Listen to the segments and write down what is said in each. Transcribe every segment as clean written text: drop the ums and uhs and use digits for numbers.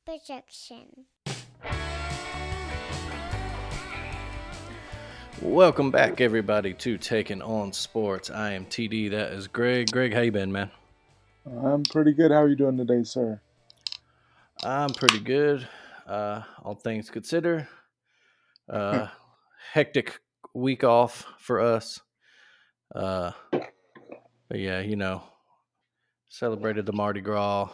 projection. Welcome back, everybody, to Taking on Sports. I am TD. That is Greg. Greg, how you been, man? I'm pretty good. How are you doing today, sir? I'm pretty good. All things considered, uh, hectic week off for us. Uh, but yeah, celebrated the Mardi Gras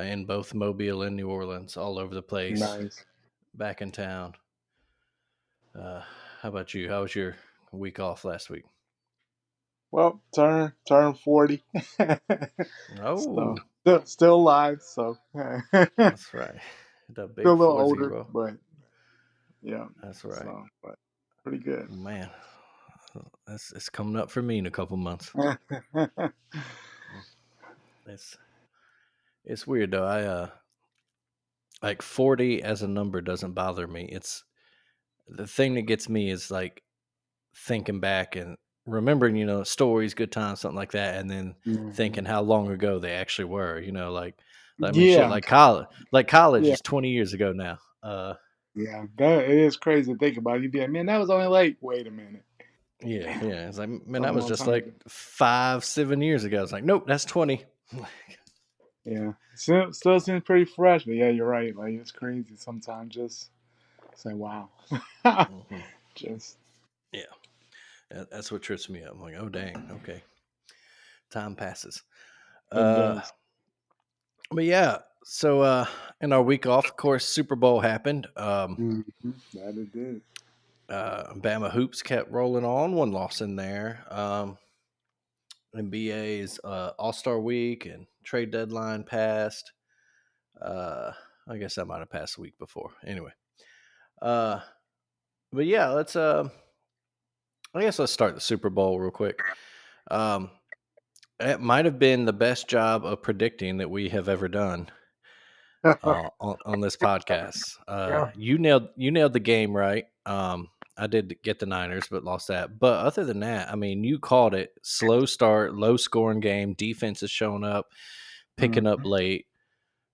in both Mobile and New Orleans, all over the place, Nice. back in town. Uh, how about you? How was your week off last week? Well, turn 40. Oh, So still alive, so still that's right. The a big little four older, zero. but yeah. That's right. But pretty good. Man, it's coming up for me in a couple months. It's it's weird though. I like 40 as a number doesn't bother me. It's the thing that gets me is like thinking back and remembering, stories, good times, something like that, and then Mhm. thinking how long ago they actually were. I mean, shit, Yeah, like college. Like college yeah, is 20 years ago now. yeah. That it is crazy to think about. You'd be like, man, that was only like, wait a minute, Yeah, damn, yeah. It's like, man, a that was long just time like ago. 5, 7 years ago. It's like, nope, that's 20. Yeah, still seems pretty fresh, but yeah, you're right. Like it's crazy sometimes. Just say, wow, Mhm. just Yeah. That's what trips me up. I'm like, oh dang, okay, time passes. it Uh, does. but yeah, so in our week off, of course, Super Bowl happened. That it did. Bama hoops kept rolling on, one loss in there. NBA's All Star Week and trade deadline passed. Uh, I guess that might have passed the week before. Anyway, uh, but yeah, I guess let's start the Super Bowl real quick. Um, it might have been the best job of predicting that we have ever done on this podcast. Yeah. You nailed the game right. I did get the Niners, but lost that. But other than that, I mean, you called it. Slow start, low scoring game. Defense is showing up, picking up Mhm. late.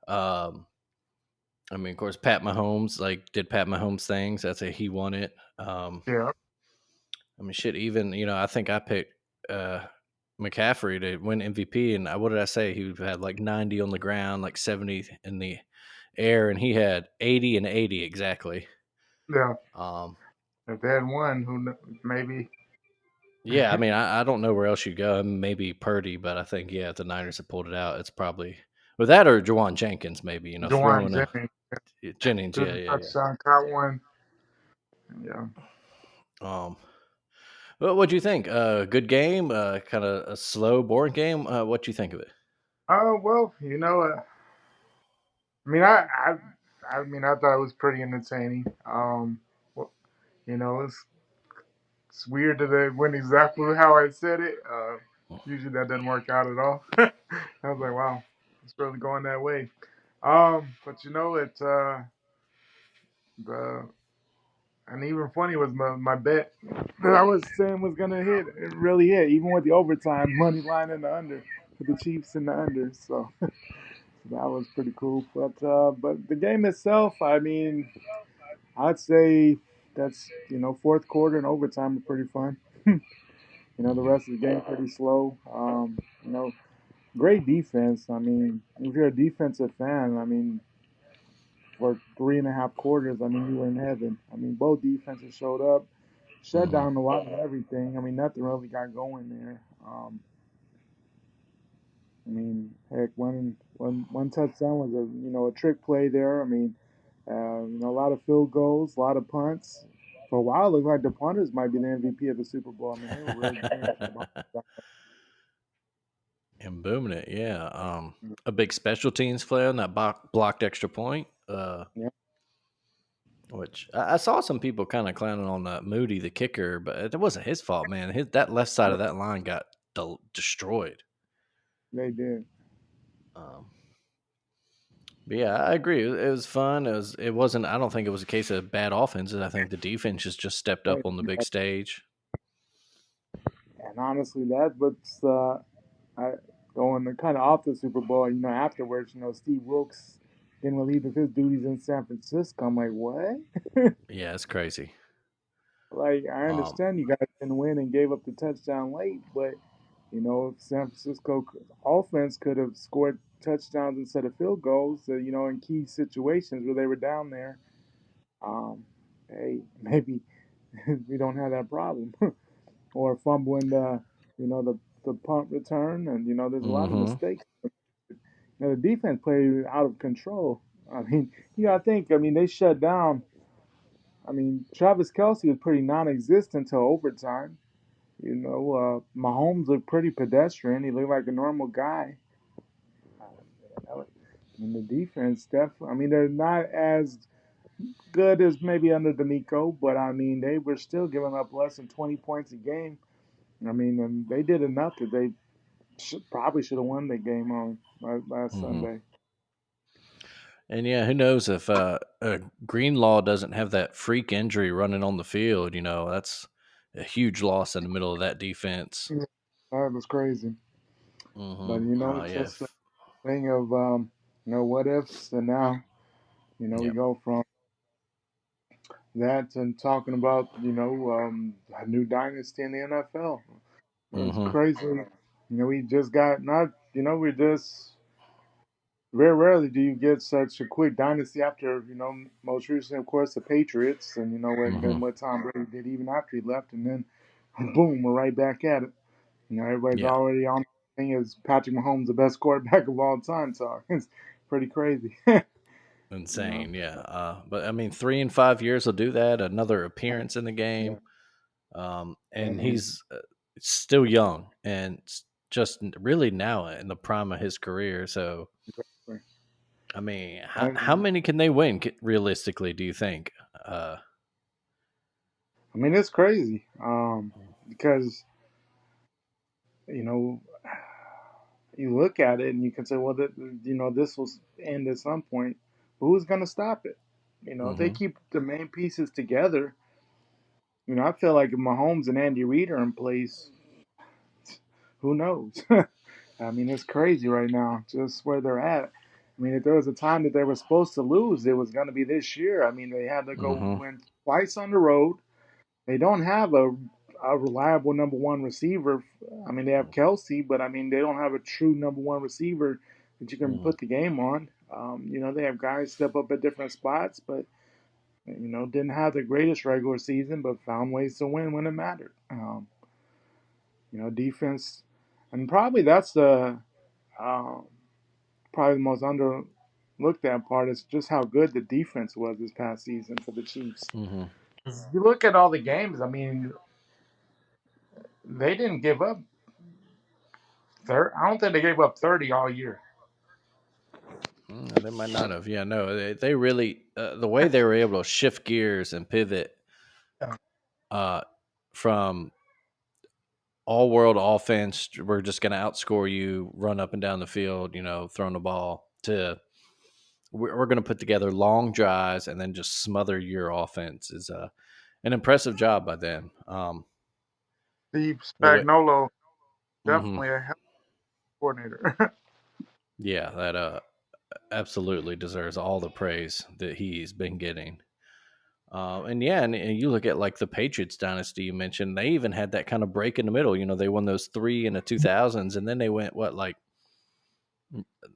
Um, I mean, of course, Pat Mahomes did Pat Mahomes things. That's a he won it. Yeah. I mean, shit. Even I think I picked uh, McCaffrey to win MVP, and what did I say? He had like 90 on the ground, like 70 in the air, and he had 80 and 80 exactly. Yeah. Um, If they had won, maybe. yeah, I mean, I don't know where else you go. Maybe Purdy, but I think if the Niners have pulled it out, it's probably with that or Jawan Jenkins, maybe Jawan throwing a Jennings Jennings. threw Yeah, the yeah, yeah. touchdown, caught one. Yeah. Um, well, what do you think? Good game, kind of a slow, boring game. What do you think of it? Oh well, I mean, I thought it was pretty entertaining. Well, it's weird that it went exactly how I said it. Usually that doesn't work out at all. I was like, wow, it's really going that way. But the and even funny was my bet that I was saying was gonna hit. It really hit, even with the overtime money line in the under for the Chiefs in the under. So that was pretty cool. But the game itself, I mean, I'd say that's fourth quarter and overtime are pretty fun. The Mhm. rest of the game pretty slow. Great defense. I mean, if you're a defensive fan, I mean, for 3.5 quarters, I mean, you were in heaven. I mean, both defenses showed up, shut Mhm. down a lot of everything. I mean, nothing really got going there. I mean, heck, one touchdown was a trick play there. I mean, a lot of field goals, a lot of punts. For a while, it looked like the punters might be the MVP of the Super Bowl. I mean, they were really doing it. And booming it, yeah. A big special teams player on that blocked extra point. Yeah, Which I saw some people kind of clowning on Moody, the kicker, but it wasn't his fault, man. That left side of that line got destroyed. they did. Um, but yeah, I agree. It was fun. It wasn't. I don't think it was a case of bad offenses. I think the defense just stepped up on the big stage. And honestly, that what's I going kind of off the Super Bowl. Afterwards, Steve Wilkes didn't relieve of his duties in San Francisco. I'm like, what? Yeah, it's crazy. Like, I Um, understand you guys didn't win and gave up the touchdown late, but if San Francisco offense could have scored touchdowns instead of field goals, in key situations where they were down there, um, hey, maybe we don't have that problem. Or fumbling the punt return, and there's a lot of mm-hmm, mistakes. The defense played out of control. I mean, you got to think. I mean, they shut down. I mean, Travis Kelsey was pretty non-existent till overtime. Mahomes looked pretty pedestrian. He looked like a normal guy. I mean, the defense definitely. I mean, they're not as good as maybe under D'Amico, but I mean, they were still giving up less than 20 points a game. I mean, and they did enough that they probably should have won the game on last mm-hmm. Sunday. And yeah, who knows if Greenlaw doesn't have that freak injury running on the field? That's a huge loss in the middle of that defense. Yeah, that was crazy. But Mm-hmm. it's Yeah. just a thing of what ifs, and now we Yep. go from that and talking about a new dynasty in the NFL. It's Mm-hmm. crazy. We just got not. We just very rarely do you get such a quick dynasty after most recently, of course, the Patriots, and Mm-hmm. what Tom Brady did even after he left, and then boom, we're right back at it. Everybody's Yeah. already on the thing is Patrick Mahomes the best quarterback of all time, so it's pretty crazy. you know, Insane. Yeah. But I mean, 3 and 5 years will do that. Another appearance in the yeah, game. And and he's still young and just really now in the prime of his career. So, I mean, how and many can they win realistically? Do you think? Uh, I mean it's crazy because you know you look at it and you can say, well, this will end at some point. But who's going to stop it? If they mm-hmm. keep the main pieces together, I feel like if Mahomes and Andy Reid are in place, who knows? I mean, it's crazy right now, just where they're at. I mean, if there was a time that they were supposed to lose, it was going to be this year. I mean, they had to go Mm-hmm. win twice on the road. They don't have a reliable number one receiver. I mean, they have Kelsey, but I mean, they don't have a true number one receiver that you can Mm-hmm. put the game on. They have guys step up at different spots, but didn't have the greatest regular season, but found ways to win when it mattered. Defense, and probably that's um, probably the most underlooked at part is just how good the defense was this past season for the Chiefs. Mm-hmm. You look at all the games. I mean, they didn't give up. I don't think they gave up 30 all year. They might not have. Yeah, no, they really the way they were able to shift gears and pivot Yeah. uh, from all world offense. We're just going to outscore you, run up and down the field, throwing the ball to we're going to put together long drives and then just smother your offense is an impressive job by them. Steve The way, Spagnuolo, hmm definitely a hell coordinator. yeah, that absolutely deserves all the praise that he's been getting. And yeah, and you look at like the Patriots dynasty you mentioned, they even had that kind of break in the middle. They won those three in the 2000s, and then they went what like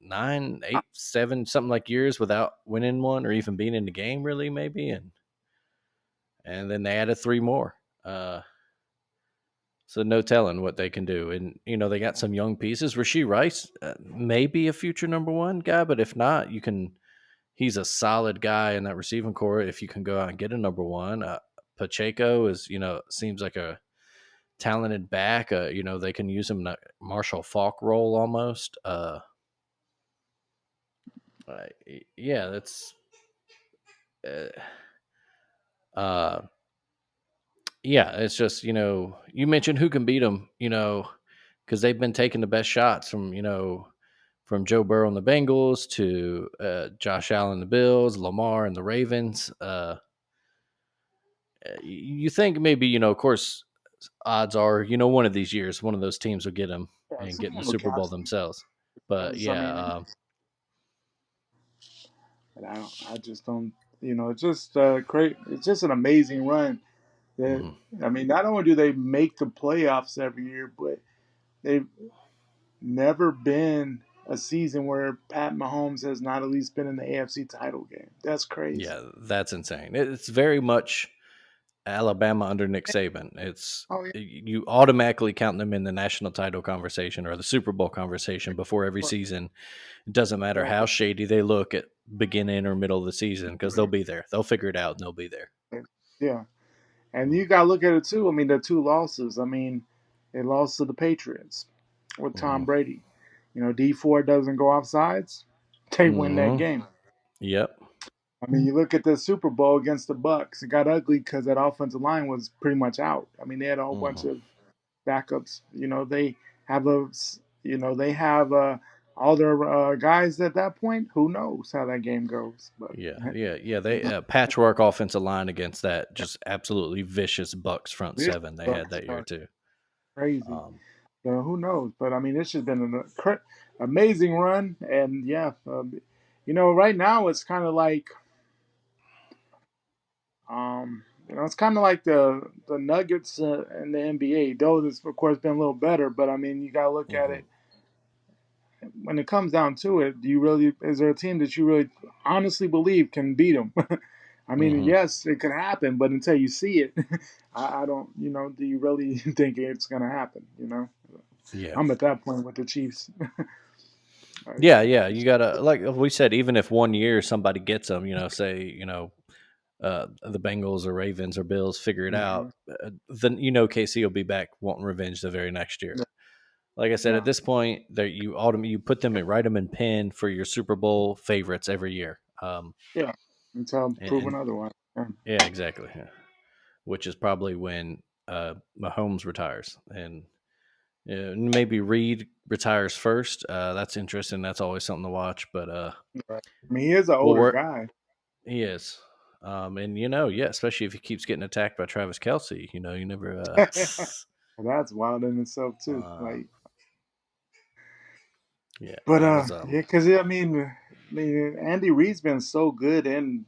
9, 8, 7, something like years without winning one or even being in the game, really, maybe, and then they added three more. So no telling what they can do, and they got some young pieces. Rasheed Rice, maybe a future number one guy, but if not, you can. He's a solid guy in that receiving core. If you can go out and get a number one, Pacheco is seems like a talented back. They can use him in a Marshall Falk role almost. Uh, yeah, that's uh, uh, yeah. It's just you mentioned who can beat them. Because they've been taking the best shots from Joe Burrow and the Bengals to Josh Allen the Bills, Lamar and the Ravens. You think maybe of course odds are one of these years one of those teams will get them Yeah, and get in the someone will Super Bowl catch them. themselves. But Because, I yeah, mean, But I just don't. It's just great. It's just an amazing run. That Hmm. I mean, not only do they make the playoffs every year, but they've never been a season where Pat Mahomes has not at least been in the AFC title game. That's crazy. Yeah, that's insane. It's very much Alabama under Nick Saban. It's Oh yeah, you automatically count them in the national title conversation or the Super Bowl conversation before every season. It doesn't matter how exactly. shady they look at beginning or middle of the season because they'll be there. They'll figure it out and they'll be there. Yeah, and you got to look at it too. I mean, the two losses. I mean, they lost to the Patriots with Tom Hmm. Brady. D4 doesn't go off sides. They win that Hmm. game. Yep. I mean, you look at the Super Bowl against the Bucks. It got ugly because that offensive line was pretty much out. I mean, they had a whole bunch Hmm. of backups. They have a, they have all their guys at that point. Who knows how that game goes? But Yeah, yeah, yeah. They patchwork offensive line against that just absolutely vicious Bucks front this seven they had Bucks that year are too. crazy. Um, So who knows? But I mean, it's just been an amazing run, and yeah, right now it's kind of like, it's kind of like the Nuggets and the NBA. Though it's of course been a little better, but I mean, you gotta look at mhm, it when it comes down to it. Do you really? Is there a team that you really honestly believe can beat them? I mean, mhm. yes, it could happen, but until you see it, I don't. Do you really think it's gonna happen? Yeah, I'm at that point with the Chiefs. yeah, yeah. You gotta like we said, even if one year somebody gets them, say the Bengals or Ravens or Bills figure it out, Mhm. then KC will be back wanting revenge the very next year. Like I said, at Yeah, this point, that you put them and write them in pen for your Super Bowl favorites every year. yeah. Until I'm proven And otherwise. Yeah. yeah, exactly. Yeah. Which is probably when Mahomes retires, and maybe Reed retires first. That's interesting. That's always something to watch. But Right. I mean, he is an well, older guy. he is, and yeah, especially if he keeps getting attacked by Travis Kelsey. You never. That's wild in itself too. Uh, Like, yeah, but that was yeah, because I mean, Andy Reid's been so good in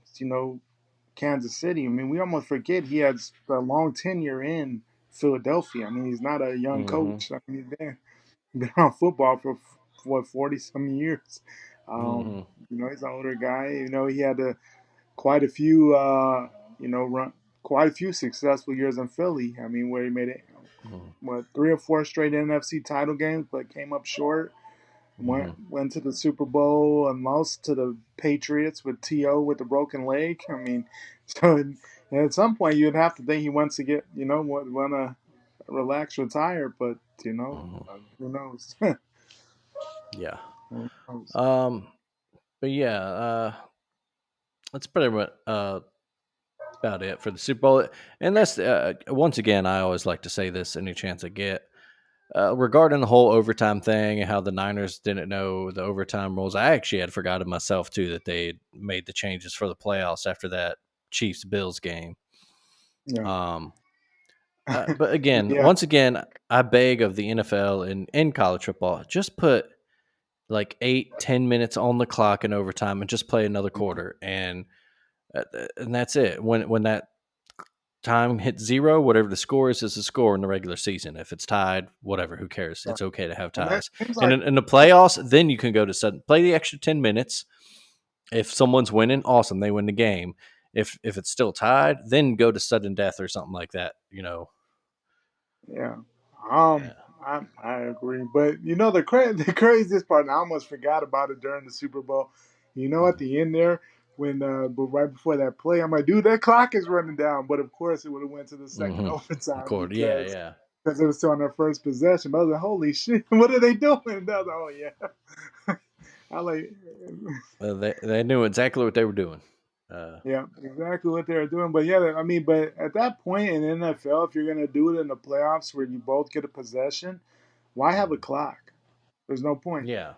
Kansas City. I mean, we almost forget he has a long tenure in Philadelphia. I mean, he's not a young Mm-hmm. coach. I mean, he's been on football for what 40 some years. Mm-hmm. He's an older guy. He had quite a few, run quite a few successful years in Philly. I mean, where he made it, what, 3 or 4 straight NFC title games, but came up short. Mm-hmm. Went to the Super Bowl and lost to the Patriots with To with the broken leg. I mean, so at some point you'd have to think he wants to get, want to relax, retire, but Mm-hmm. who knows? Yeah. Who knows? Um. But yeah. That's pretty much about it for the Super Bowl. And that's once again, I always like to say this any chance I get. Regarding the whole overtime thing and how the Niners didn't know the overtime rules, I actually had forgotten myself too that they made the changes for the playoffs after that Chiefs Bills game. Yeah, Um, but again, yeah, once again, I beg of the NFL and in college football, just put like 8-10 minutes on the clock in overtime and just play another quarter, and that's it. When that time hits zero, whatever the score is the score in the regular season. If it's tied, whatever, who cares? yeah. It's okay to have And that ties. seems And like in the playoffs, then you can go to sudden play the extra 10 minutes. If someone's winning, awesome, they win the game. If it's still tied, then go to sudden death or something like that. yeah. Yeah. I agree, but the craziest part, and I almost forgot about it during the Super Bowl. At Mhm. the end there, when but right before that play, I'm like, dude, that clock is running down. But of course, it would have went to the second Mhm. overtime Accord. Yeah, because yeah. it was still on their first possession. But I was like, holy shit, what are they doing? And I was like, oh yeah, I like, They knew exactly what they were doing. Uh, yeah, exactly what they're doing. But yeah, I mean, but at that point in NFL, if you're gonna do it in the playoffs where you both get a possession, why have a mhm. clock? There's no point. Yeah.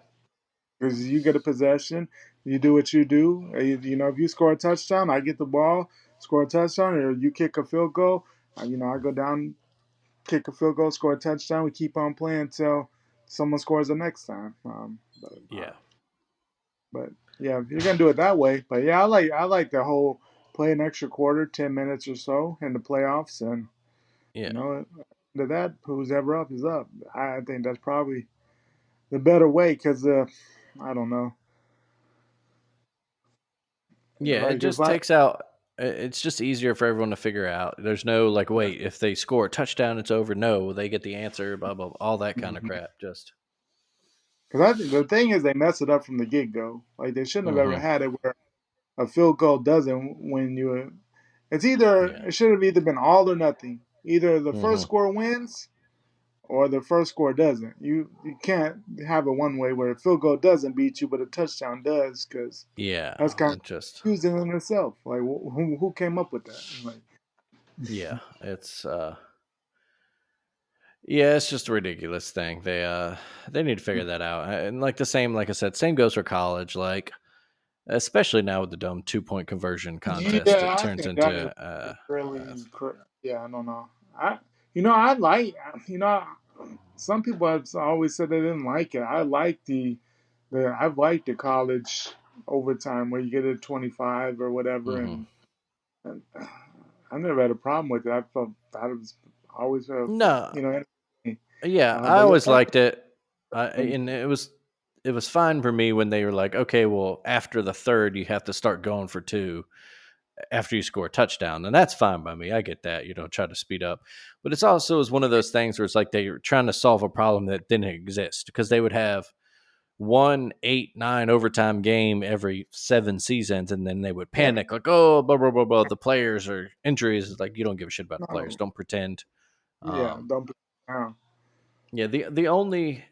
Because you get a possession, you do what you do. If you score a touchdown, I get the ball, score a touchdown, or you kick a field goal. I go down, kick a field goal, score a touchdown. We keep on playing until someone scores the next time. Yeah. But yeah, if you're gonna do it that way. But yeah, I like the whole play an extra quarter, 10 minutes or so in the playoffs, and Yeah. to that, who's ever up is up. I think that's probably the better way because I don't know, Yeah, it like if just I takes out it's just easier for everyone to figure out. There's no like, wait, if they score a touchdown, it's over. No, they get the answer, blah blah, blah all that kind of because crap. Just I think the thing is they mess it up from the get go. Like they shouldn't have ever hmm had it where a field goal doesn't when you. It's either yeah. it should have either been all or nothing. Either the first hmm score wins or the first score doesn't. You can't have it one way where a field goal doesn't beat you, but a touchdown does, because Yeah. that's kind of It just confusing in itself. Like who came up with that? Like yeah, it's yeah, it's just a ridiculous thing. They need to figure that out. And like the same like I said, same goes for college, like especially now with the dumb 2-point conversion contest yeah, it I turns think that into is uh really yeah. I don't know. I I like some people have always said they didn't like it. I like I like the college overtime where you get a 25 or whatever, mhm. and I never had a problem with it. I felt I was always No. entertaining. Yeah, I But yeah, always liked it. and And it was fine for me when they were like, okay, well, after the third, you have to start going for two after you score a touchdown, and that's fine by me. I get that, try to speed up, but it's also is one of those things where it's like they were trying to solve a problem that didn't exist because they would have one, 8, 9 overtime game every 7 seasons, and then they would yeah, panic like, oh, blah blah blah blah. The players or injuries. It's like you don't give a shit about the players. no, Don't pretend. yeah, Um, don't put it down. yeah, the only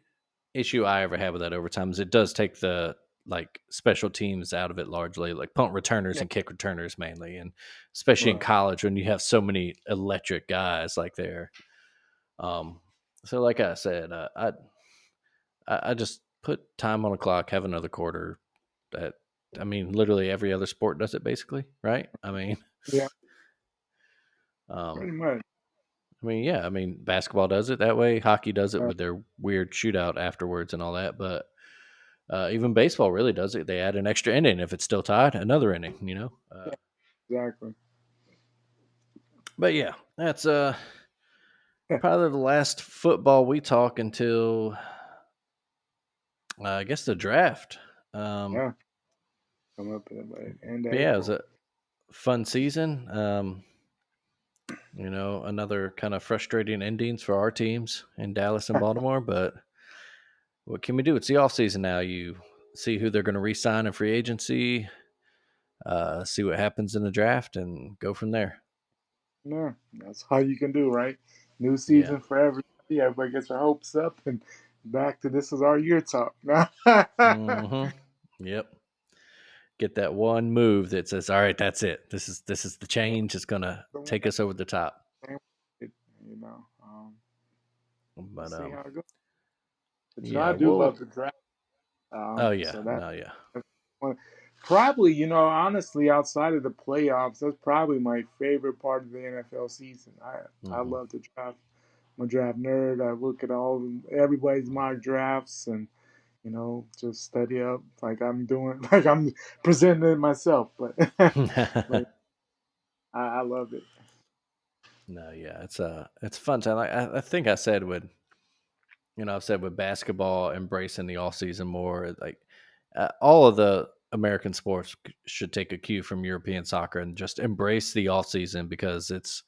issue I ever had with that overtime is it does take the like special teams out of it largely, like punt returners Yeah, and kick returners mainly, and especially in right. college when you have so many electric guys like there. Um, so like I said, I just put time on a clock, have another quarter. That I mean, literally every other sport does it basically, right? Yeah, Um, pretty much. yeah, basketball does it that way. Hockey does it Uh, with their weird shootout afterwards and all that, but even baseball really does it. They add an extra inning if it's still tied, another inning. yeah, exactly. But yeah, that's probably the last football we talk until I guess the draft. Yeah, come up in like end of But yeah, it was April. a fun season. Another kind of frustrating endings for our teams in Dallas and Baltimore. But what can we do? It's the off season now. You see who they're going to re-sign in free agency, see what happens in the draft, and go from there. Yeah, that's all you can do, right? New Yeah. season for everybody. Everybody gets their hopes up and back to this is our year talk. Yeah, Yep. Get that one move that says, "All right, that's it. This is the change. It's gonna take us over the top." you know, we'll But see how it goes. But yeah. I do love Well. the draft. Oh yeah. So No. Yeah. that's one, probably, honestly, outside of the playoffs, that's probably my favorite part of the NFL season. I hmm love the draft. I'm a draft nerd. I look at everybody's mock drafts and just study up like I'm doing, like I'm presenting it myself. But but I love it. no. Yeah. It's a fun time. I think I said I've said with basketball embracing the off season more. Like all of the American sports should take a cue from European soccer and just embrace the off season because it's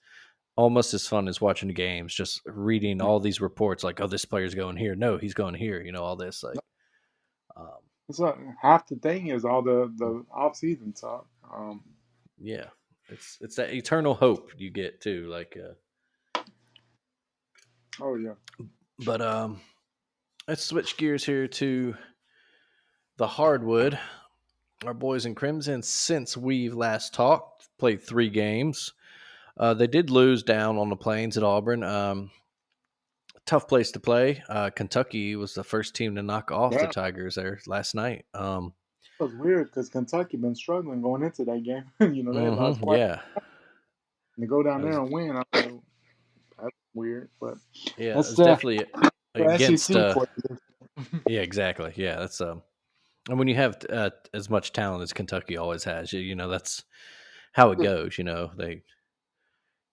almost as fun as watching the games, just reading all these reports like, oh, this player's going here. No, he's going here. All this like, um, So half the thing is all the off season talk. yeah, it's that eternal hope you get too. Like, Oh yeah, but let's switch gears here to the hardwood. Our boys in Crimson, since we've last talked, played 3 games. They did lose down on the plains at Auburn. Tough place to play. Kentucky was the first team to knock off the yeah. Tigers there last night. It was weird because Kentucky been struggling going into that game. They lost quite. Yeah, And to go down it there was. and win, I mean, that's weird. But Yeah, it that's was definitely the against. SEC for you. Yeah, exactly. Yeah, that's And when you have as much talent as Kentucky always has, you know that's how it Yeah, goes. You know they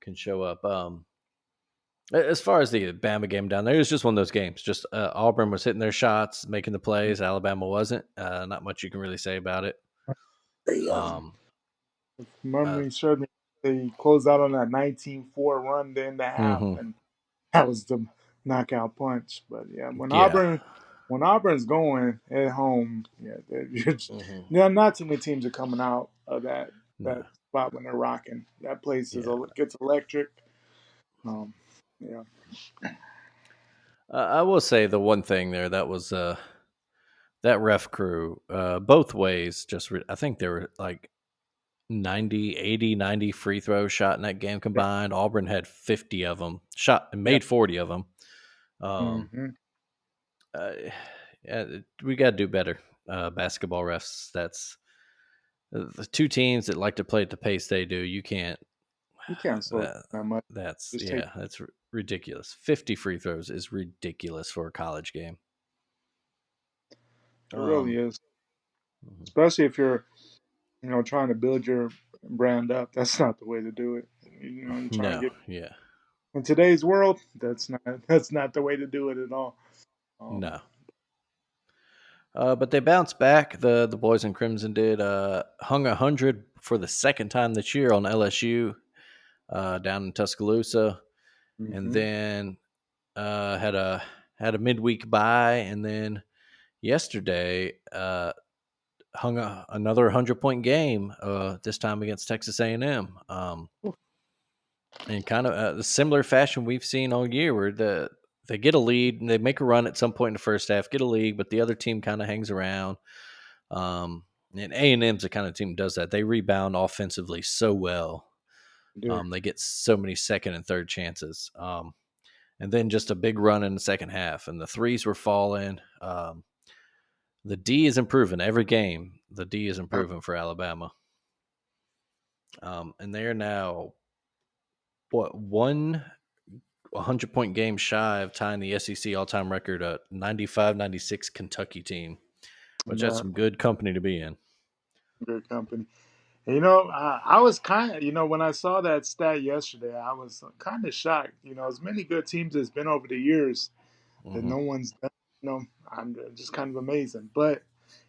can show up. As far as the Bama game down there, it was just one of those games. Just Auburn was hitting their shots, making the plays. Alabama wasn't. Not much you can really say about it. Um, uh, memory serves me. They closed out on that 19-4 run to end the half, hmm and that was the knockout punch. But yeah, Yeah. when Auburn's going at home, yeah, hmm not too many teams are coming out of that No. spot when they're rocking. That place Yeah. gets electric. Um, yeah, I will say the one thing there that was that ref crew both ways. I think there were like 90, 80, 90 free throws shot in that game yeah, combined. Auburn had 50 of them shot and yeah. made 40 of them. Um, Hmm. uh, yeah, we got to do better. Basketball refs. That's the two teams that like to play at the pace they do. You can't. You can't slow That, that much. that's Just take yeah. That's ridiculous. 50 free throws is ridiculous for a college game. it really Um, is, mhm. especially if you're trying to build your brand up. That's not the way to do it. You're trying to No, get yeah, in today's world. That's not the way to do it at all. Um, no. But they bounced back. The boys in crimson did. Hung 100 for the second time this year on LSU down in Tuscaloosa, and hmm then had a midweek bye, and then yesterday hung another 100-point game. This time against Texas A&M. In kind of a similar fashion we've seen all year, where they get a lead and they make a run at some point in the first half, get a lead, but the other team kind of hangs around. Um, and A&M's the kind of team that does that. They rebound offensively so well. do. They get so many second and third chances. And then just a big run in the second half, and the threes were falling. The D is improving every game. The D is improving for Alabama, and they are now what 100-point game shy of tying the SEC all-time record at 95-96 Kentucky team, which that's Yeah, some good company to be in. good company. And, I was kind of, when I saw that stat yesterday, I was kind of shocked. As many good teams as been over the years that hmm no one's done. I'm just kind of amazing. But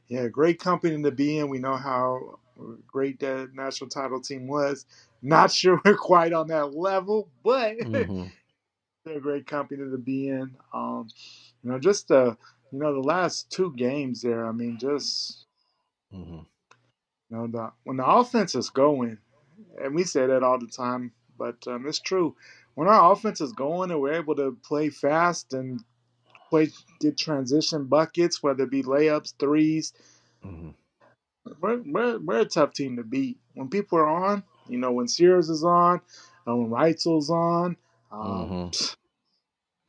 yeah, great company to be in. We know how great that national title team was. Not sure we're quite on that level, but hmm they're a great company to be in. Just the last two games there. I mean, just hmm when the offense is going, and we say that all the time, but it's true. When our offense is going and we're able to play fast and get transition buckets, whether it be layups, threes, hmm we're a tough team to beat. When people are on, when Sears is on, when Reitzel's on, um, hmm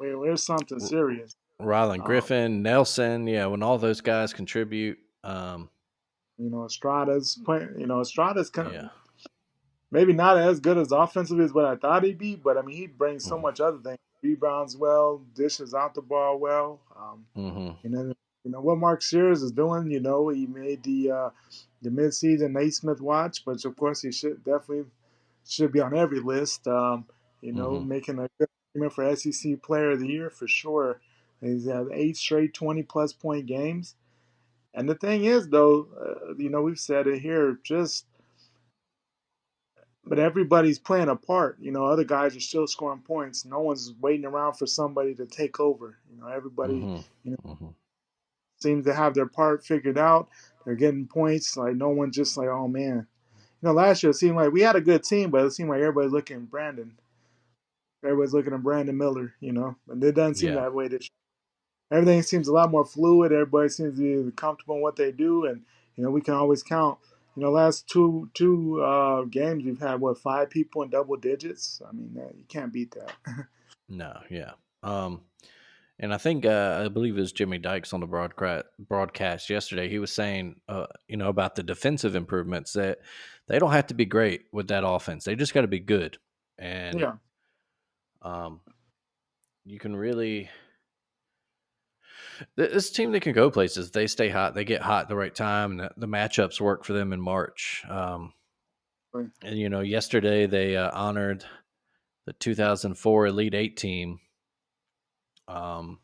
we're something serious. Rylan Um, Griffin, Nelson, yeah, when all those guys contribute, Estrada's playing. Estrada's kind yeah, of maybe not as good as offensively as what I thought he'd be, but I mean he brings so hmm much other things. Rebounds well, dishes out the ball well. hmm You know, what Mark Sears is doing. He made the midseason Naismith watch, which of course he should be on every list. hmm Making a good argument for SEC Player of the Year for sure. He's had 8 straight 20-plus point games. And the thing is, though, we've said it here, but everybody's playing a part. Other guys are still scoring points. No one's waiting around for somebody to take over. Everybody, hmm you know, hmm seems to have their part figured out. They're getting points. Like no one just like, oh man. Last year it seemed like we had a good team, but it seemed like everybody's looking at Brandon. Everybody's looking at Brandon Miller. And it doesn't seem yeah, that way this year. Everything seems a lot more fluid. Everybody seems to be comfortable in what they do, and we can always count. Last two games we've had 5 people in double digits. I mean, you can't beat that. no, yeah. Um, and I believe it was Jimmy Dykes on the broadcast yesterday. He was saying, about the defensive improvements that they don't have to be great with that offense. They just got to be good, and Yeah, um, you can really This team, they can go places. They stay hot. They get hot at the right time, and the matchups work for them in March. But And yesterday they honored the 2004 Elite Eight team. Um,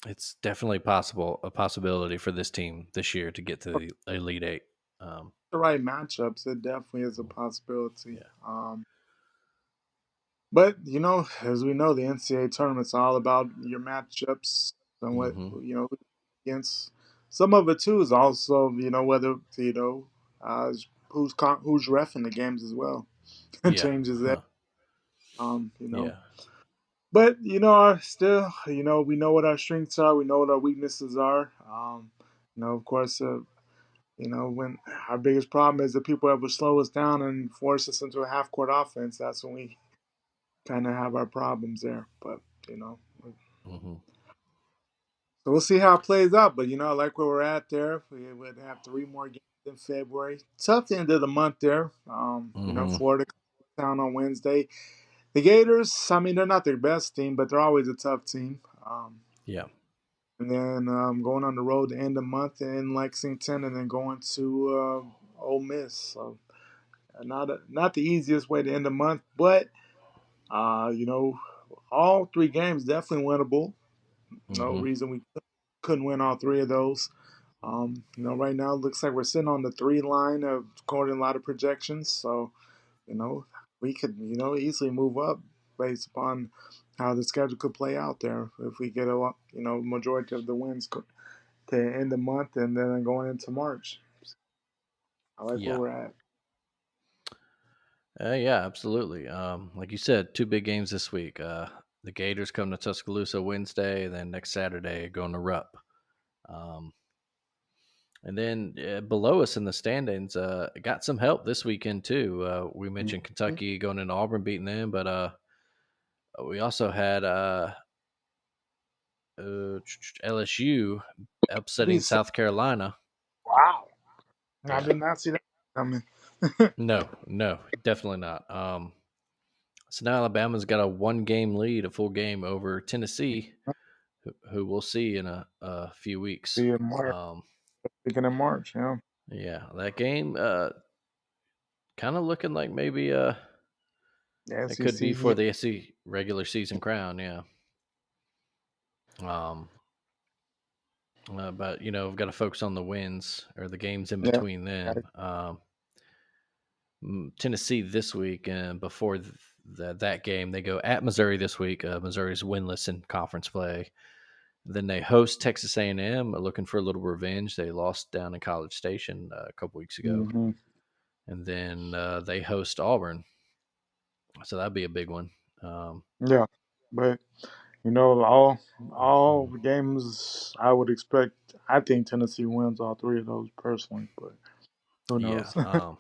it's definitely a possibility for this team this year to get to the Elite Eight. Um, the right matchups, it definitely is a possibility. yeah. But as we know, the NCAA tournament's all about your matchups and what Hmm. against. Some of it too is also whether who's refing the games as well. It Yeah. changes that. Huh. Um, you know, Yeah. but still, we know what our strengths are. We know what our weaknesses are. Of course, when our biggest problem is that people ever slow us down and force us into a half court offense, that's when we kind of have our problems there. But you know, Hmm. so we'll see how it plays out. But I like where we're at there. We would have three more games in February. Tough end of the month there. Hmm. Florida comes to town on Wednesday. The Gators, I mean, they're not their best team, but they're always a tough team. Yeah. And then going on the road to end the month in Lexington, and then going to Ole Miss. So not the easiest way to end the month, but uh, you know, all three games definitely winnable. No Hmm. reason we couldn't win all three of those. Right now it looks like we're sitting on the three line of according to a lot of projections. So, you know, we could, easily move up based upon how the schedule could play out there if we get a lot, majority of the wins to end the month and then going into March. I like where Yeah. we're at. Yeah, absolutely. Like you said, two big games this week. The Gators come to Tuscaloosa Wednesday, and then next Saturday going to Rupp. Um, and then below us in the standings, got some help this weekend too. We mentioned Mhm. Kentucky going into Auburn, beating them, but we also had LSU upsetting Decent. South Carolina. Wow. I Yeah, did not see that coming. no, no, definitely not. So now Alabama's got a one-game lead, a full game over Tennessee, who we'll see in a few weeks. See in March. Um, Speaking in March, yeah. yeah, that game kind of looking like maybe The it could be SEC for can the SEC regular season crown. Yeah. Um, but we've got to focus on the wins or the games in yeah. between them. Tennessee this week, and before that game, they go at Missouri this week. Missouri's winless in conference play. Then they host Texas A&M, looking for a little revenge. They lost down in College Station a couple weeks ago, Hmm. and then they host Auburn, so that'd be a big one. Um, Yeah. But all the games I would expect. I think Tennessee wins all three of those personally, but who yeah, knows?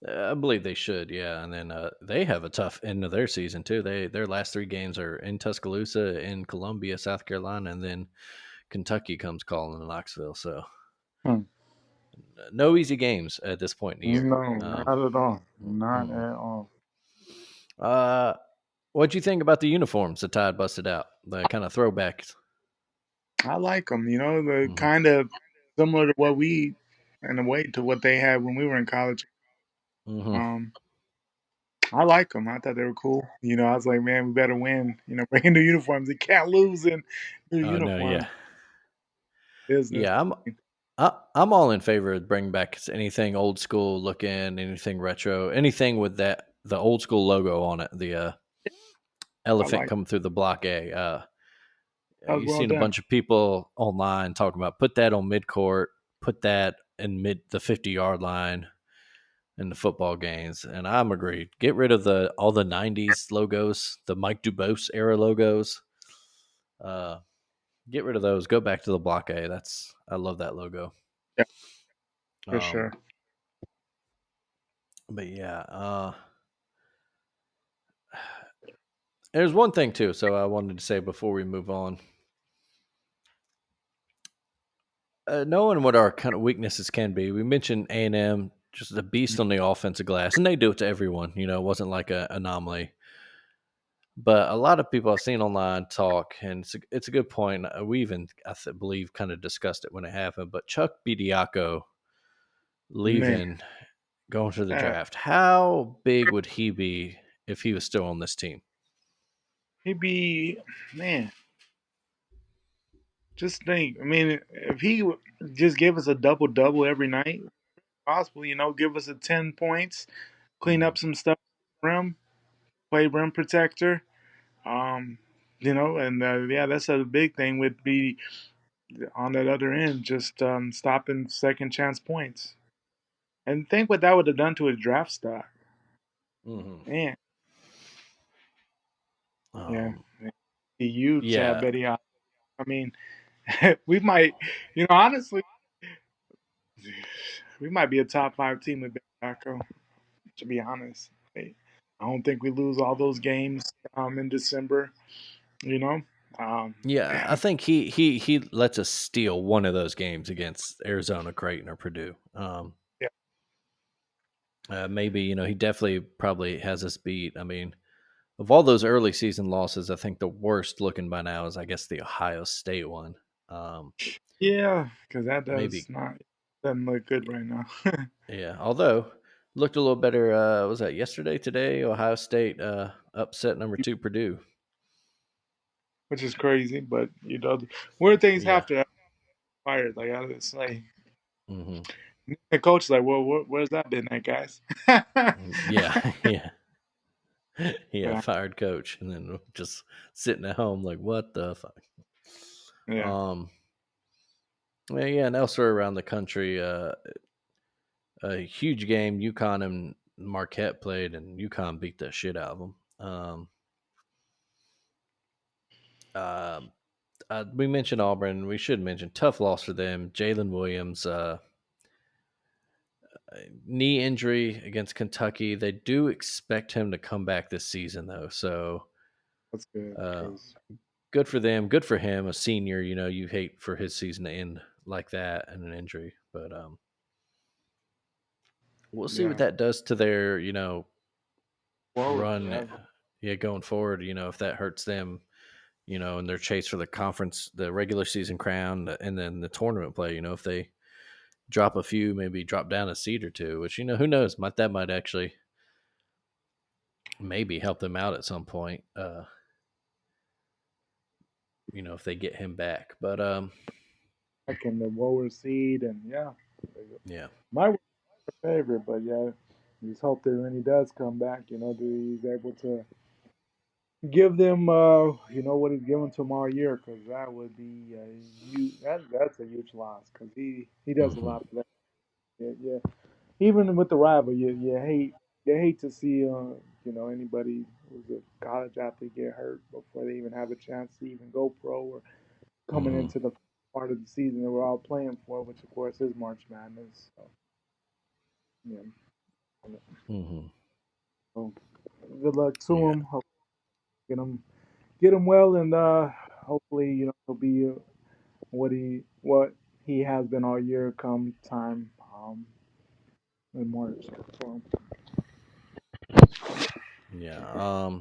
I believe they should. Yeah, and then they have a tough end of their season too. Their last three games are in Tuscaloosa, in Columbia, South Carolina, and then Kentucky comes calling in Knoxville. So Hmm. no easy games at this point in the year. No, not at all. Not Mm-mm. at all. Uh, what'd you think about the uniforms the Tide busted out? The kind of throwbacks. I like them. The Hmm. kind of similar to what we, in a way, to what they had when we were in college. Hmm. Um, I like them. I thought they were cool. I was like, man, we better win. Bring new uniforms. You can't lose in new Oh no, uniforms yeah, business. yeah. I'm all in favor of bringing back anything old school looking, anything retro, anything with the old school logo on it. The I elephant like. coming through the block A. That was You've well seen a done. bunch of people online talking about put that on mid court, put that in mid the 50-yard line in the football games, and I'm agreed. Get rid of the all the '90s logos, the Mike Dubose era logos. Uh, get rid of those. Go back to the block A. I love that logo. Yeah, for Um, sure. but yeah, there's one thing too. So I wanted to say before we move on, knowing what our kind of weaknesses can be, we mentioned A&M, just a beast on the offensive glass, and they do it to everyone. It wasn't like an anomaly. But a lot of people I've seen online talk, and it's a good point. We even, believe, kind of discussed it when it happened. But Chuck Bediako Man, leaving, going to the uh, draft, how big would he be if he was still on this team? he'd be man. Just think. I mean, if just gave us a double double every night, possibly, give us a 10 points, clean Hmm. up some stuff, rim, play rim protector. Um, and yeah, that's a big thing. Would be on that other end, just stopping second chance points. And think what that would have done to his draft stock. Hmm. Man, yeah, Um, huge. I yeah, bet he. I mean, we might, honestly, we might be a top five team with Baco. To be honest, I don't think we lose all those games in December. You know, yeah. I man, think he lets us steal one of those games against Arizona, Creighton, or Purdue. yeah, Maybe he definitely probably has us beat. I mean, of all those early season losses, I think the worst looking by now is, I guess, the Ohio State one. Um, yeah, because that does maybe, not doesn't look good right now, yeah. Although looked a little better. Was that yesterday? Today, Ohio State upset number two Purdue. which is crazy. But weird things Yeah. have to fired. Like it's like Hmm. the coach is like, well, where's that been at, guys? Yeah. Yeah. Yeah. Yeah, Fired coach, and then just sitting at home like, what the fuck. yeah, Um. Well, yeah, and elsewhere around the country, a huge game. UConn and Marquette played, and UConn beat the shit out of them. Um, we mentioned Auburn. We should mention tough loss for them. Jalen Williams, knee injury against Kentucky. They do expect him to come back this season, though. So that's good uh, because good for them. Good for him. A senior, you hate for his season to end like that and an injury. But we'll see what yeah, that does to their, forward, run. yeah, Yeah, going forward. If that hurts them, in their chase for the conference, the regular season crown, and then the tournament play. If they drop a few, maybe drop down a seed or two, which who knows, that might actually maybe help them out at some point. If they get him back, but back in the lower seed, and yeah, yeah. my favorite. But yeah, just hope that when he does come back, that he's able to give them, what he's given to him all year, because that would be a huge. That's a huge loss because he does a Hmm. lot for that. Yeah, yeah. Even with the rival, you hate to see anybody who's a college athlete get hurt before they even have a chance to even go pro or coming Hmm. into the part of the season that we're all playing for, which of course is March Madness. So yeah, Hmm. so good luck to Yeah. him. Hope get him well, and hopefully he'll be what he has been all year come time in March. So, Yeah.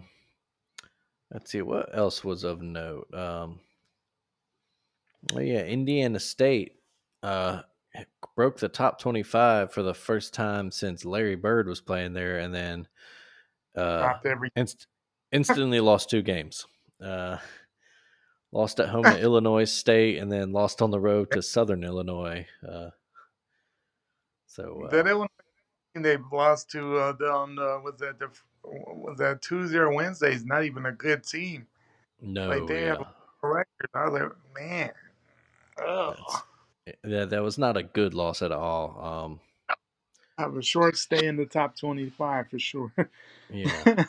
Let's see what else was of note. Well, yeah, Indiana State uh broke the top 25 for the first time since Larry Bird was playing there, and then uh dropped every. inst- instantly lost two games. Uh Lost at home to Illinois State, and then lost on the road to Southern Illinois. So That Illinois team they lost to on was that Tuesday or Wednesday is not even a good team. Like no, they have yeah, a record. I was like, man, that's oh, that was not a good loss at all. have a short stay in the top 25 for sure. Yeah,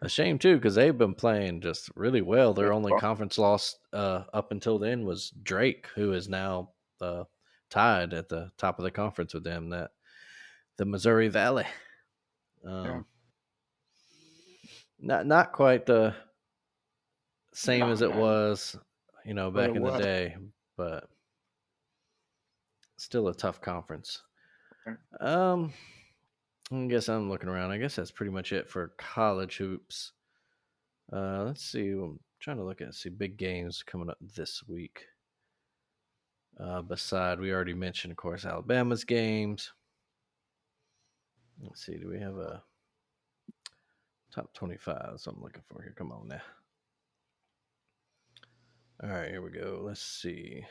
a shame too, because they've been playing just really well. Their only conference loss up until then was Drake, who is now uh, tied at the top of the conference with them. That the Missouri Valley. Yeah, Um, not quite the same no, as it not yet, was, but it back in the was. day, but still a tough conference. Um, I guess I'm looking around. I guess that's pretty much it for college hoops. Let's see. I'm trying to look at see big games coming up this week. Beside, we already mentioned, of course, Alabama's games. Let's see. Do we have a top 25? That's what I'm looking for here. Come on now. All right, here we go. Let's see.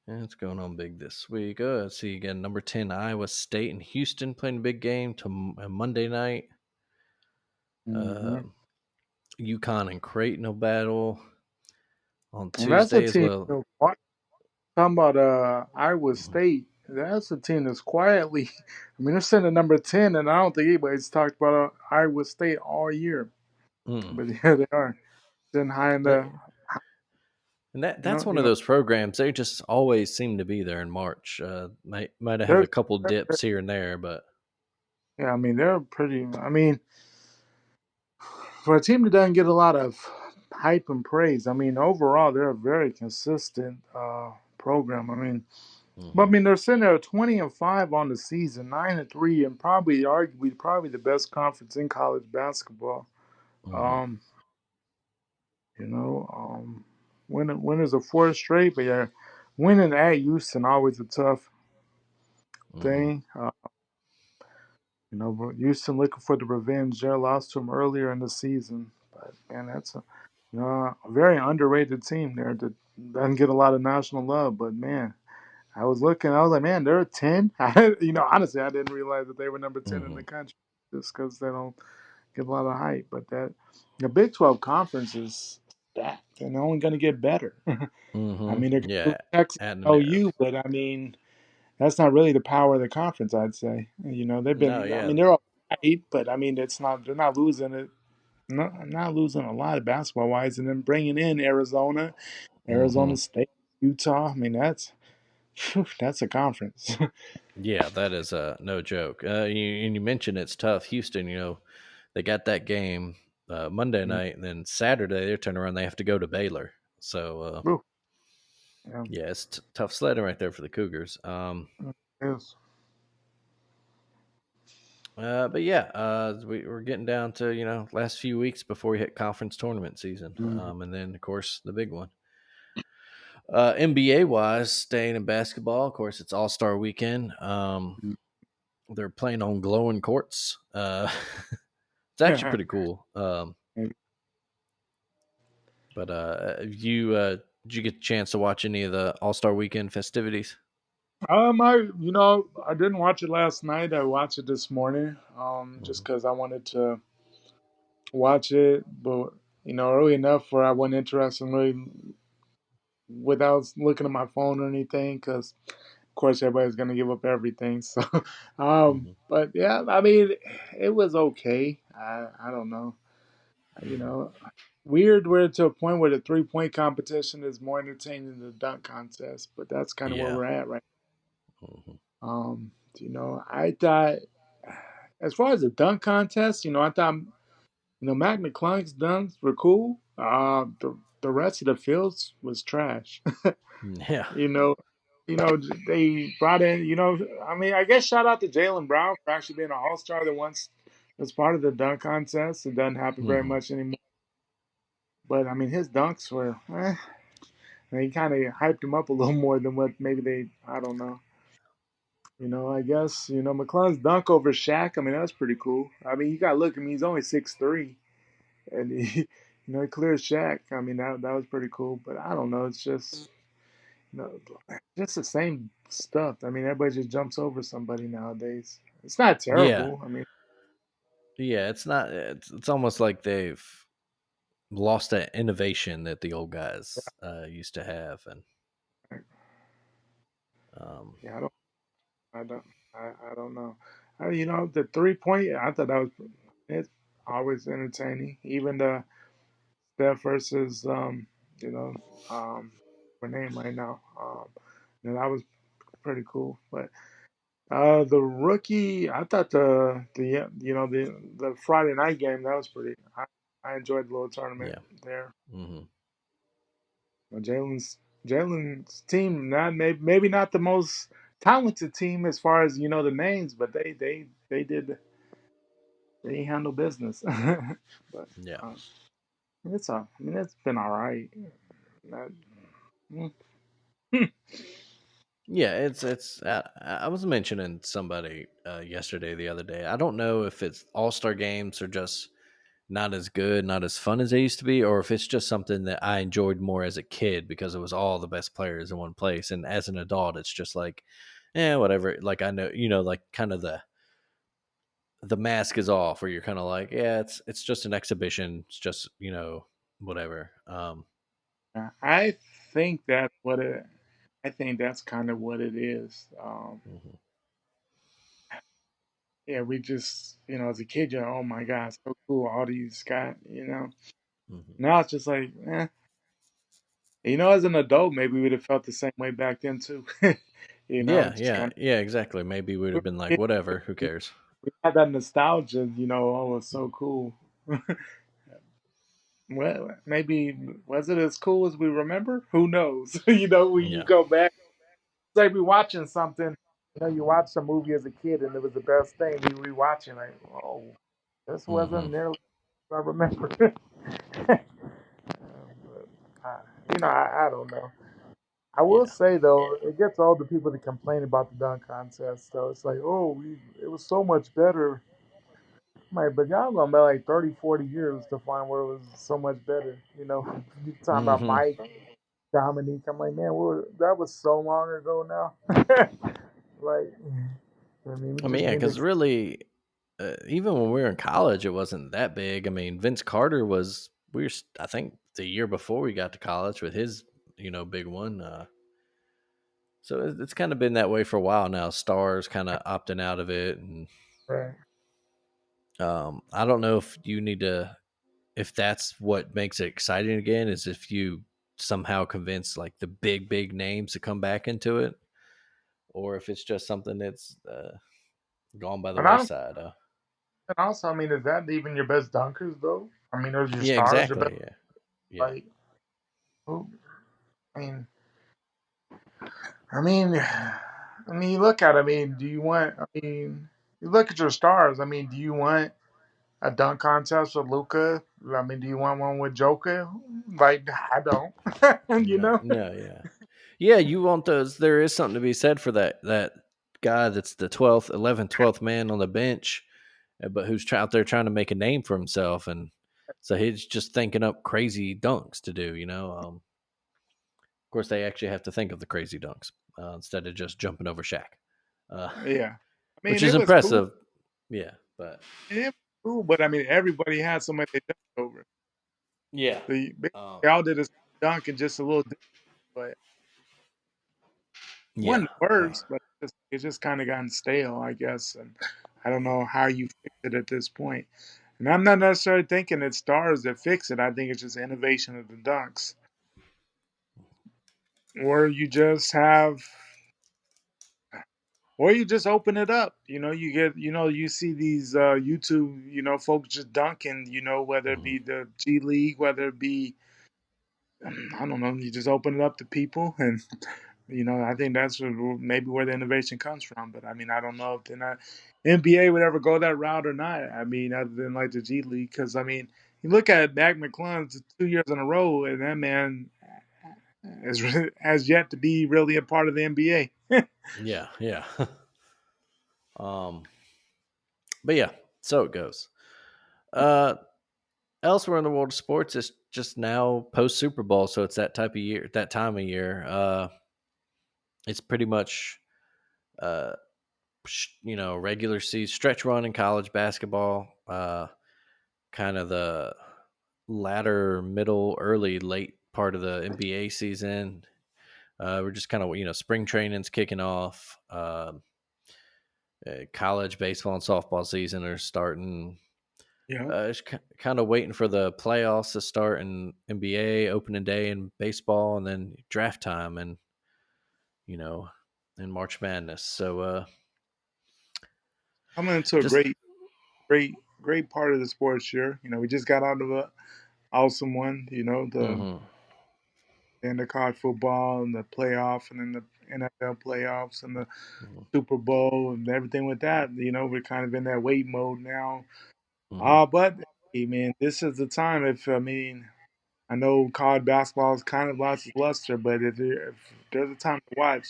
And it's going on big this week. Let's see again. Number 10, Iowa State and Houston playing a big game to Monday night. Uh, Hmm. UConn and Creighton will battle on And that's a Tuesday as team. well. Talking about Iowa State, that's a team that's quietly. I mean, they're sitting at number 10, and I don't think anybody's talked about Iowa State all year. Mm. But yeah, they are sitting high in the. And that You that's know, one you of know, those programs. They just always seem to be there in March. Might have they're, a couple they're dips here and there, but yeah. I mean, they're pretty. I mean, for a team that doesn't get a lot of hype and praise, I mean, overall, they're a very consistent program. I mean, but I hmm mean, they're sitting there 20-5 on the season, 9-3, and probably arguably probably the best conference in college basketball. hmm Um, you know, winning a fourth straight, but yeah, winning at Houston always a tough hmm thing. But Houston looking for the revenge. They lost to them earlier in the season, but man, that's a very underrated team there that doesn't get a lot of national love. But man, I was like, man, they're 10. Honestly, I didn't realize that they were number 10 in hmm the country just because they don't get a lot of hype. But the Big 12 conference is stacked and they're only going to get better. I mean, they're going to Yeah, lose Texas adding and America. OU, but I mean, that's not really the power of the conference, I'd say. They've No, been, I yeah. mean, they're all right, but I mean, they're not losing it. Not losing a lot basketball wise, and then bringing in Arizona, hmm Arizona State, Utah. I mean, that's a conference. Yeah, that is no joke. And you mentioned it's tough. Houston, they got that game Monday night, and then Saturday they're turning around. They have to go to Baylor. So Woo. Yeah, yeah, it's tough sledding right there for the Cougars. yes. But yeah, we're getting down to last few weeks before we hit conference tournament season, Mhm. and then of course the big one. NBA wise, staying in basketball, of course it's All Star Weekend. They're playing on glowing courts. It's actually pretty cool. But you did you get the chance to watch any of the All Star Weekend festivities? I didn't watch it last night. I watched it this morning, just hmm because I wanted to watch it, but early enough where I wasn't interested in really without looking at my phone or anything, because of course everybody's gonna give up everything. So, hmm but yeah, I mean, it was okay. I don't know, you know, weird. We're to a point where the 3-point competition is more entertaining than the dunk contest, but that's kind of where Yeah. we're at right. hmm I thought as far as the dunk contest, I thought Mac McClung's dunks were cool. The rest of the fields was trash. Yeah. You know, they brought in. I mean, I guess shout out to Jalen Brown for actually being an All Star that once was part of the dunk contest. It doesn't happen very hmm much anymore. But I mean, his dunks were. They kind of hyped him up a little more than what maybe they. I don't know. I guess McClung's dunk over Shaq. I mean, that's pretty cool. I mean, you got to look. I mean, he's only 6'3", and he, he clears Shaq. I mean, that was pretty cool. But I don't know. It's just No, just the same stuff. I mean, everybody just jumps over somebody nowadays. It's not Yeah. terrible. I mean, Yeah. It's not. It's almost like they've lost that innovation that the old guys used to have, and um, yeah, I don't, I don't know. The 3-point. I thought that was it's always entertaining. Even the Steph versus you know, her name right now. That was pretty cool. But the rookie, I thought the Friday night game that was pretty. I enjoyed the little tournament yeah. there. hmm Jalen's team not maybe not the most talented team as far as the names, but they did. they handle business. But Yeah. uh, I mean, it's been all right. Uh, mm, Yeah, it's. I was mentioning somebody yesterday, the other day. I don't know if it's All Star games are just not as good, not as fun as they used to be, or if it's just something that I enjoyed more as a kid because it was all the best players in one place, and as an adult, it's just like, whatever. Like I know, like kind of the mask is off, where you're kind of like, yeah, it's just an exhibition. It's just whatever. I think that's what it. I think that's kind of what it is. Mhm, Yeah, we just, as a kid, you're, oh my God, so cool, all these guys, mhm. Now it's just like, as an adult, maybe we'd have felt the same way back then too. Yeah, Just yeah, kind yeah, exactly. Maybe we'd have been like, of, whatever, who cares? we had that nostalgia, oh, it's so cool. Well, maybe was it as cool as we remember? Who knows? When you Yeah. go back, it's like we watching something. You watched a movie as a kid and it was the best thing. You rewatching like, oh, this Hmm. wasn't nearly what I remember. But, I don't know. I will Yeah. say though, it gets all the people to complain about the dunk contest. So it's like, oh, it was so much better. Like, but y'all gonna be like 30, 40 years to find where it was so much better. You talking about Hmm. Mike, Dominique. I'm like, man, that was so long ago now. Like, I mean, we I mean, just yeah, need to. because really, even when we were in college, it wasn't that big. I mean, Vince Carter was, I think the year before we got to college with his, big one. So it's kind of been that way for a while now. Stars kind of opting out of it. And Right. I don't know if you need to, if that's what makes it exciting again, is if you somehow convince like the big names to come back into it, or if it's just something that's gone by the And I wayside. and also, I mean, is that even your best dunkers though? I mean, those your Yeah, stars, your best. exactly. Yeah. Yeah. Like, who? I mean, I mean, you look at. I mean, do you want? I mean, you look at your stars. I mean, do you want a dunk contest with Luca? I mean, do you want one with Joker? Like, I don't. you No, know? no, yeah. Yeah, you want those. There is something to be said for that guy that's the 12th, 11th, 12th man on the bench, but who's out there trying to make a name for himself. And so he's just thinking up crazy dunks to do, of course, they actually have to think of the crazy dunks instead of just jumping over Shaq, uh, Yeah. I which mean, is it was cool. impressive. Yeah, but It was cool, but I mean, everybody had somebody they dunked over. yeah, They um, all did a dunk and just a little different, but it yeah, wasn't worse, but it just kind of gotten stale, I guess. And I don't know how you fix it at this point. And I'm not necessarily thinking it's stars that fix it. I think it's just innovation of the dunks. Or you just have, or you just open it up. You get, you see these YouTube, folks just dunking, whether it mhm, be the G League, whether it be, I don't know, you just open it up to people. And, I think that's maybe where the innovation comes from. But I mean, I don't know if they're not, NBA would ever go that route or not. I mean, other than like the G League. Because, I mean, you look at Mac McClung's 2 years in a row, and that man has yet to be really a part of the NBA. yeah, yeah. um, but yeah, so it goes. Uh, Elsewhere in the world of sports, it's just now post Super Bowl, so it's that type of year, that time of year. It's pretty much, uh, regular season stretch run in college basketball. Kind of the latter, middle, early, late part of the NBA season. We're just kind of spring training's kicking off. College baseball and softball season are starting. Yeah. Just kind of waiting for the playoffs to start in NBA opening day in baseball, and then draft time, and you know, and March Madness. So Coming into a just great part of the sports year. We just got out of a awesome one. The hmm and the college football and the playoff and then the NFL playoffs and the hmm Super Bowl and everything with that. We're kind of in that wait mode now. Hmm. But I mean, this is the time. If I mean, I know college basketball has kind of lost its luster, but if there's a time to watch,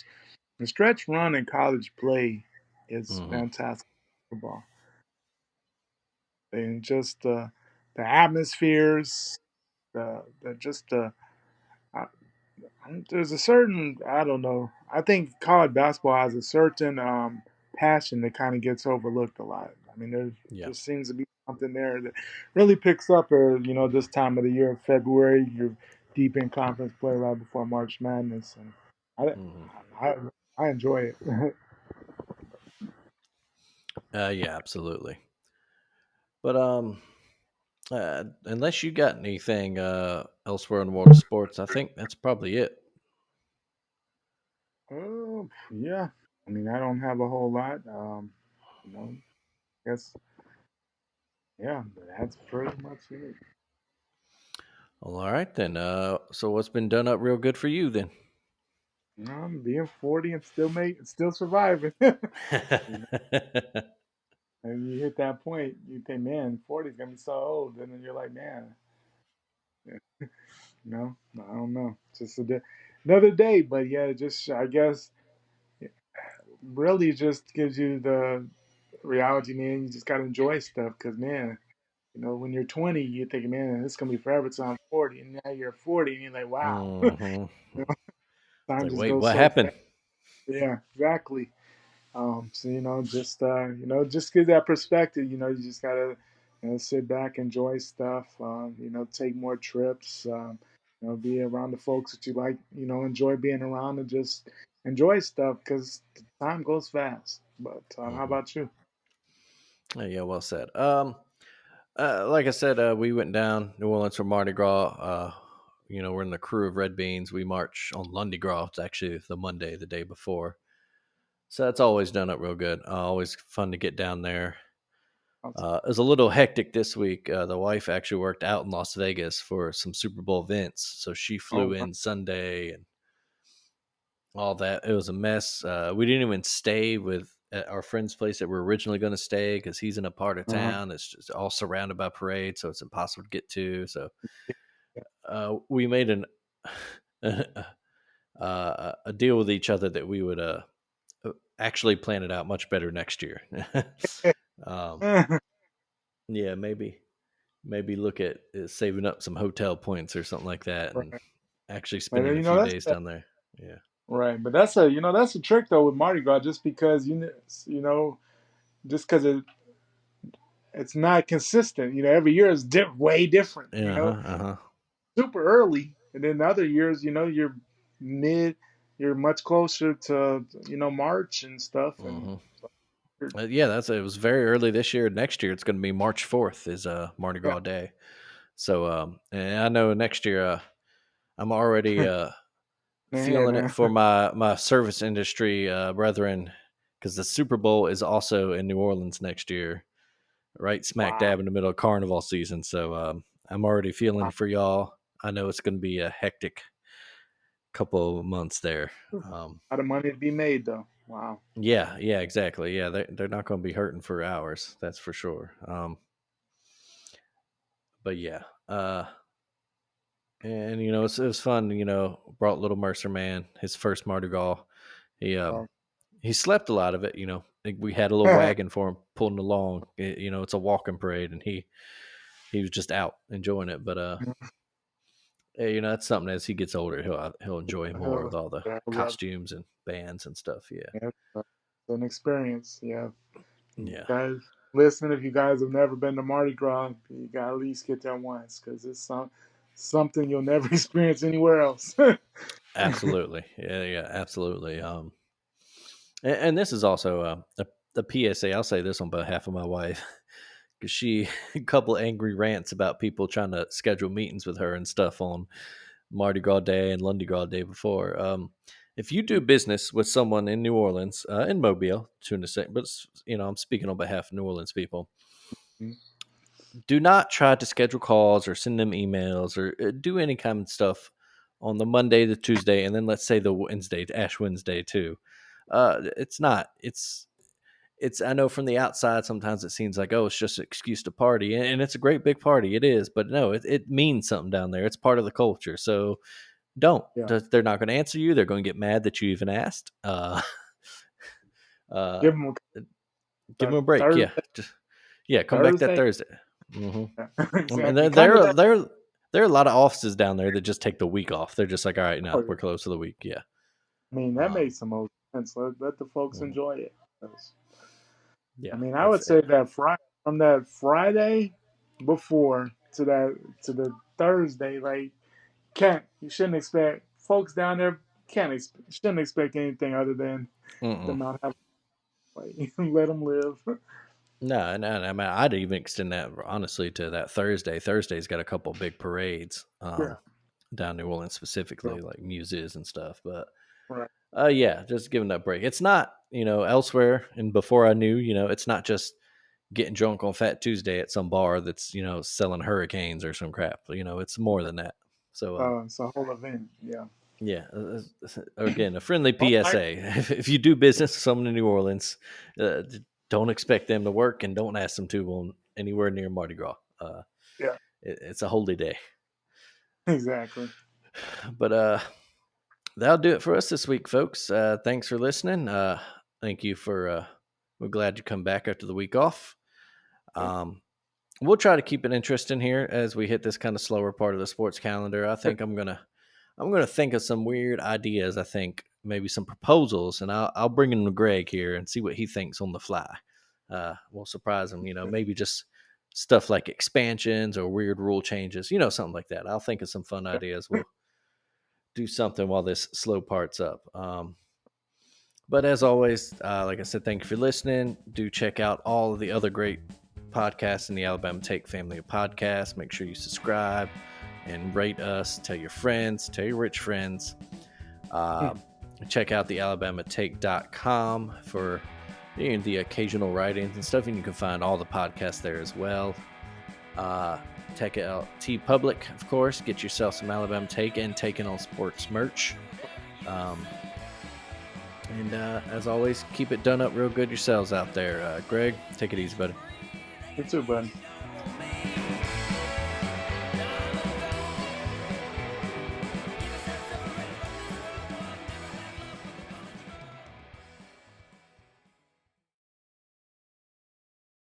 the stretch run in college play is Hmm. fantastic basketball, and just the atmospheres, the just I, there's a certain I don't know. I think college basketball has a certain passion that kind of gets overlooked a lot. I mean, there Yeah. just seems to be something there that really picks up. This time of the year, February, you're deep in conference play right before March Madness, and Hmm. I I enjoy it. Yeah, absolutely. But unless you got anything elsewhere in the world of sports, I think that's probably it. Oh yeah, I mean, I don't have a whole lot. Guess yeah, that's pretty much it. Well, all right then. So what's been done up real good for you then? I'm being 40 and still surviving. You know, and you hit that point, you think, man, 40 is gonna be so old, and then you're like, man, yeah, I don't know, just another day. But yeah, just I guess really just gives you the reality, man. You just gotta enjoy stuff, cause man, when you're 20, you're thinking, man, this is gonna be forever till I'm 40, and now you're 40, and you're like, wow, Hmm. time Like, just wait, goes what so happened? fast. Yeah, exactly. So just get that perspective. You just gotta sit back, enjoy stuff. Take more trips. Be around the folks that you like. Enjoy being around and just enjoy stuff because time goes fast. But how Hmm. about you? Yeah, well said. Like I said, we went down New Orleans for Mardi Gras. We're in the crew of Red Beans. We march on Lundi Gras. It's actually the Monday, the day before. So that's always done up real good. Always fun to get down there. It was a little hectic this week. The wife actually worked out in Las Vegas for some Super Bowl events, so she flew Oh, in Sunday and all that. It was a mess. We didn't even stay with at our friend's place that we're originally going to stay because he's in a part of uh-huh. town that's just all surrounded by parades, so it's impossible to get to. So we made an a deal with each other that we would actually plan it out much better next year. um, yeah, maybe look at saving up some hotel points or something like that, and Right. actually But spending a few that's days down there. Yeah. right. But that's a trick though with Mardi Gras, just because just because it's not consistent. Every year is way different. Yeah. Uh-huh. Uh-huh. Super early, and then the other years, mid, you're much closer to March and stuff, and Hmm. so you're, Yeah, it was very early this year. Next year, it's going to be March 4th is Mardi yeah, Gras Day. So, and I know next year, I'm already man, feeling it for my service industry brethren, because the Super Bowl is also in New Orleans next year, right smack wow, dab in the middle of carnival season. So, I'm already feeling wow, for y'all. I know it's going to be a hectic couple of months there. Um, a lot of money to be made though. Wow, yeah, yeah, exactly. Yeah, they're not going to be hurting for hours. That's for sure. But yeah, and it was fun. Brought little Mercer man his first Mardi Gras. He wow. he slept a lot of it. Like, we had a little wagon for him pulling along. It's a walking parade, and he was just out enjoying it. But yeah, that's something as he gets older he'll enjoy more with all the Yeah, costumes and bands and stuff. Yeah, yeah, it's an experience. Yeah, you yeah, guys listen. If you guys have never been to Mardi Gras, you got to at least get there once because it's something you'll never experience anywhere else. absolutely. Yeah, yeah, absolutely. And this is also a PSA. I'll say this on behalf of my wife, because she a couple angry rants about people trying to schedule meetings with her and stuff on Mardi Gras Day and Lundi Gras Day before. If you do business with someone in New Orleans, in Mobile, to an extent, but I'm speaking on behalf of New Orleans people. Do not try to schedule calls or send them emails or do any kind of stuff on the Monday, the Tuesday, and then let's say the Wednesday, Ash Wednesday too. It's not. I know from the outside sometimes it seems like, oh, it's just an excuse to party, and it's a great big party. It is, but no, it means something down there. It's part of the culture. So don't. Yeah. They're not going to answer you. They're going to get mad that you even asked. Uh, Give them give them that a break. Yeah, Thursday. just yeah, come back that Thursday. Thursday. hmm Yeah, And exactly. Come to that. there are a lot of offices down there that just take the week off. They're just like, all right, Oh, now yeah. we're closed for the week. Yeah. I mean, that Um, makes the most sense. Let the folks mhm. enjoy it. 'Cause, I Yeah. mean, I If would say that from that Friday before to the Thursday, like you shouldn't expect folks down there shouldn't expect anything other than mm-mm. them not have like let them live. No, no, I mean, I'd even extend that honestly to that Thursday. Thursday's got a couple big parades Yeah, down New Orleans so, specifically, like muses and stuff. But right. yeah, just giving that break. It's not, elsewhere. And before I knew, it's not just getting drunk on Fat Tuesday at some bar that's selling hurricanes or some crap. It's more than that. So It's a whole event. Yeah. yeah, again, a friendly Well, I, PSA. If you do business with someone in New Orleans, don't expect them to work and don't ask them to on anywhere near Mardi Gras. yeah, It's a holy day. exactly. But that'll do it for us this week, folks. Thanks for listening. Thank you for. We're glad you come back after the week off. Yeah. Um, we'll try to keep it interesting here as we hit this kind of slower part of the sports calendar. I think I'm gonna think of some weird ideas. I think maybe some proposals, and I'll bring in Greg here and see what he thinks on the fly. We'll surprise him. Maybe just stuff like expansions or weird rule changes. Something like that. I'll think of some fun ideas. We'll do something while this slow part's up. But as always, like I said, thank you for listening. Do check out all of the other great podcasts in the Alabama Take family of podcasts. Make sure you subscribe and rate us. Tell your friends, tell your rich friends. Uh, check out the alabamatake.com for the occasional writings and stuff. And you can find all the podcasts there as well. Check out T Public, of course. Get yourself some Alabama Take and Taking on Sports merch. And as always, keep it done up real good yourselves out there. Greg, take it easy, buddy. You too, buddy.